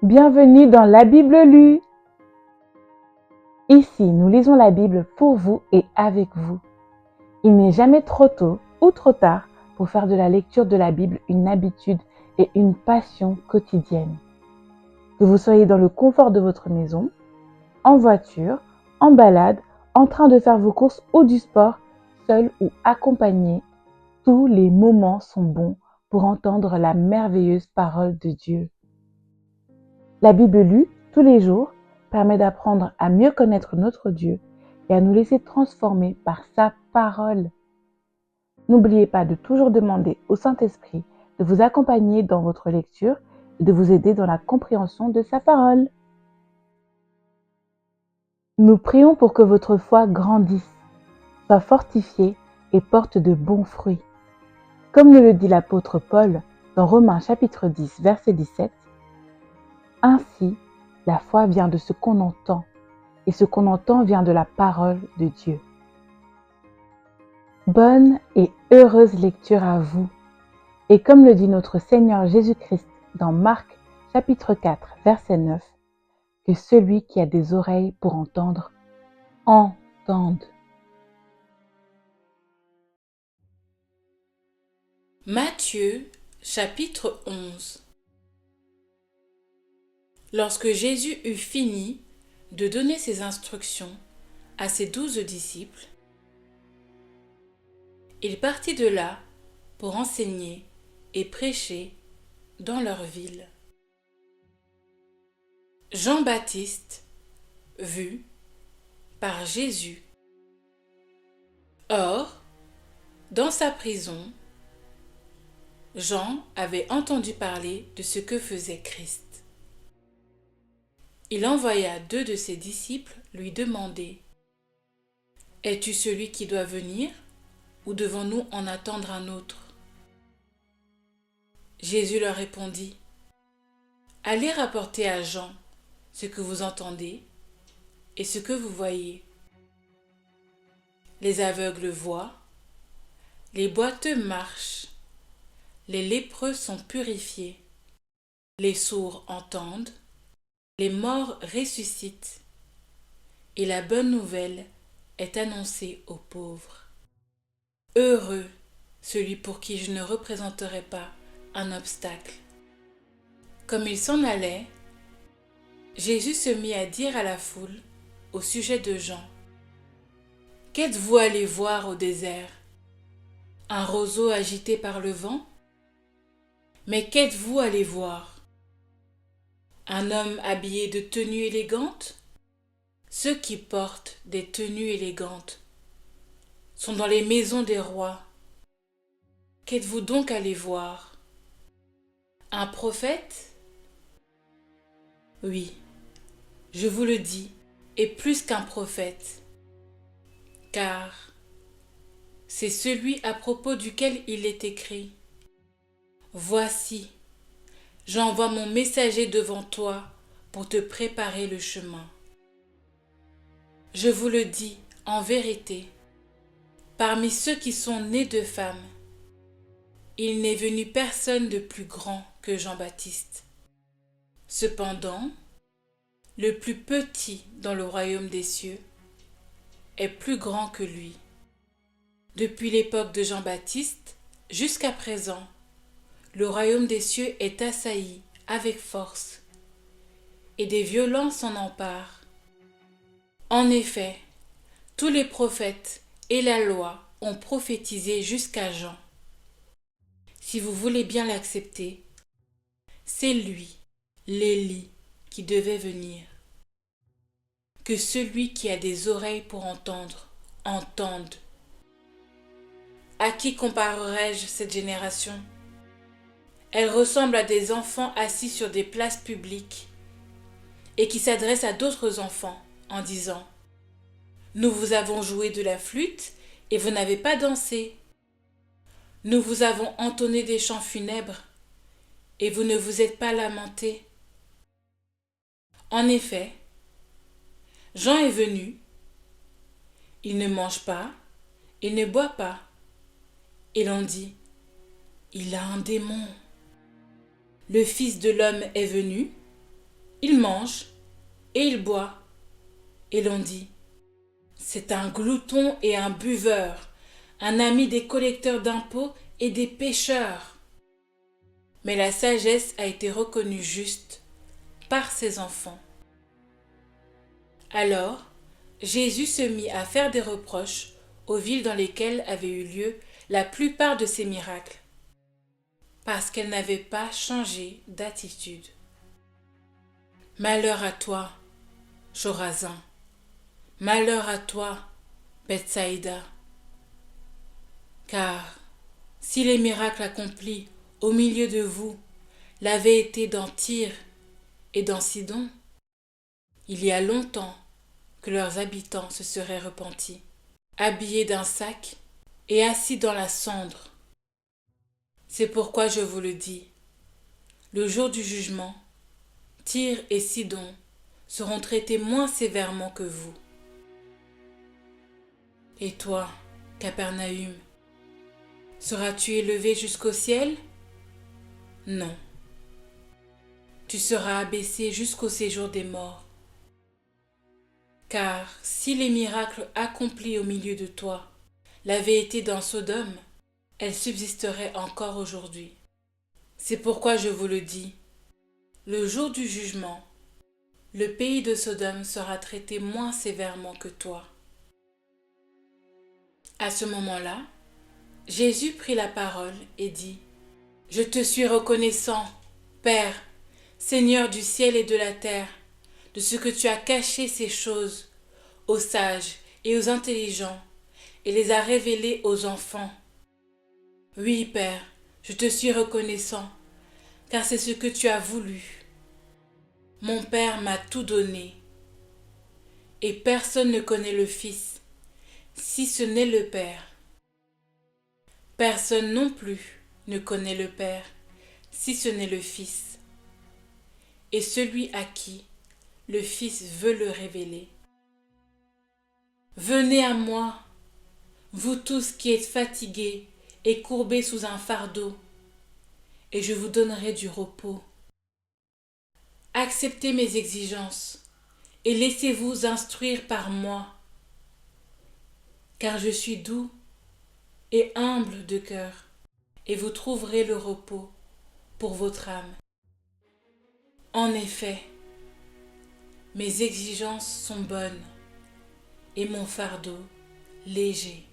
Bienvenue dans la Bible lue. Ici, nous lisons la Bible pour vous et avec vous. Il n'est jamais trop tôt ou trop tard pour faire de la lecture de la Bible une habitude et une passion quotidienne. Que vous soyez dans le confort de votre maison, en voiture, en balade, en train de faire vos courses ou du sport, seul ou accompagné, tous les moments sont bons pour entendre la merveilleuse parole de Dieu. La Bible lue tous les jours permet d'apprendre à mieux connaître notre Dieu et à nous laisser transformer par sa parole. N'oubliez pas de toujours demander au Saint-Esprit de vous accompagner dans votre lecture et de vous aider dans la compréhension de sa parole. Nous prions pour que votre foi grandisse, soit fortifiée et porte de bons fruits. Comme nous le dit l'apôtre Paul dans Romains chapitre 10, verset 17, « Ainsi, la foi vient de ce qu'on entend, et ce qu'on entend vient de la parole de Dieu. » Bonne et heureuse lecture à vous. Et comme le dit notre Seigneur Jésus-Christ dans Marc chapitre 4, verset 9, que celui qui a des oreilles pour entendre, entende. Matthieu chapitre 11. Lorsque Jésus eut fini de donner ses instructions à ses 12 disciples, il partit de là pour enseigner et prêcher dans leur ville. Jean-Baptiste vu par Jésus. Or, dans sa prison, Jean avait entendu parler de ce que faisait Christ. Il envoya 2 de ses disciples lui demander : « Es-tu celui qui doit venir, ou devons-nous en attendre un autre ?» Jésus leur répondit : « Allez rapporter à Jean ce que vous entendez et ce que vous voyez. Les aveugles voient, les boiteux marchent, les lépreux sont purifiés, les sourds entendent, les morts ressuscitent, et la bonne nouvelle est annoncée aux pauvres. Heureux celui pour qui je ne représenterai pas un obstacle. » Comme il s'en allait, Jésus se mit à dire à la foule au sujet de Jean : « Qu'êtes-vous allés voir au désert ? Un roseau agité par le vent ? Mais qu'êtes-vous allés voir ? Un homme habillé de tenues élégantes ? Ceux qui portent des tenues élégantes sont dans les maisons des rois. Qu'êtes-vous donc allés voir ? Un prophète ? Oui, je vous le dis, et plus qu'un prophète, car c'est celui à propos duquel il est écrit : « Voici, j'envoie mon messager devant toi pour te préparer le chemin. » Je vous le dis en vérité, parmi ceux qui sont nés de femmes, il n'est venu personne de plus grand que Jean-Baptiste. Cependant, le plus petit dans le royaume des cieux est plus grand que lui. Depuis l'époque de Jean-Baptiste jusqu'à présent, le royaume des cieux est assailli avec force, et des violents s'en emparent. En effet, tous les prophètes et la loi ont prophétisé jusqu'à Jean. Si vous voulez bien l'accepter, c'est lui, l'Élie, qui devait venir. Que celui qui a des oreilles pour entendre, entende. À qui comparerai-je cette génération ? Elle ressemble à des enfants assis sur des places publiques et qui s'adressent à d'autres enfants en disant : « Nous vous avons joué de la flûte et vous n'avez pas dansé. Nous vous avons entonné des chants funèbres et vous ne vous êtes pas lamentés. » En effet, Jean est venu, il ne mange pas, il ne boit pas, et l'on dit : « Il a un démon. » Le Fils de l'homme est venu, Il mange et il boit. Et l'on dit, c'est un glouton et un buveur, un ami des collecteurs d'impôts et des pécheurs. Mais la sagesse a été reconnue juste par ses enfants. Alors, Jésus se mit à faire des reproches aux villes dans lesquelles avaient eu lieu la plupart de ses miracles, parce qu'elles n'avaient pas changé d'attitude. Malheur à toi, Chorazin! Malheur à toi, Bethsaïda! Car si les miracles accomplis au milieu de vous l'avaient été dans Tyr et dans Sidon, il y a longtemps que leurs habitants se seraient repentis, habillés d'un sac et assis dans la cendre. C'est pourquoi je vous le dis, le jour du jugement, Tyr et Sidon seront traités moins sévèrement que vous. Et toi, Capernaüm, seras-tu élevé jusqu'au ciel? Non. Tu seras abaissé jusqu'au séjour des morts. Car si les miracles accomplis au milieu de toi l'avaient été dans Sodome, elles subsisteraient encore aujourd'hui. C'est pourquoi je vous le dis, le jour du jugement, le pays de Sodome sera traité moins sévèrement que toi. À ce moment-là, Jésus prit la parole et dit, « Je te suis reconnaissant, Père, Seigneur du ciel et de la terre, de ce que tu as caché ces choses aux sages et aux intelligents et les as révélées aux enfants. Oui, Père, je te suis reconnaissant, car c'est ce que tu as voulu. Mon Père m'a tout donné, et personne ne connaît le Fils, si ce n'est le Père. Personne non plus ne connaît le Père, si ce n'est le Fils, et celui à qui le Fils veut le révéler. Venez à moi, vous tous qui êtes fatigués et courbés sous un fardeau, et je vous donnerai du repos. Acceptez mes exigences et laissez-vous instruire par moi, car je suis doux et humble de cœur, et vous trouverez le repos pour votre âme. En effet, mes exigences sont bonnes et mon fardeau léger.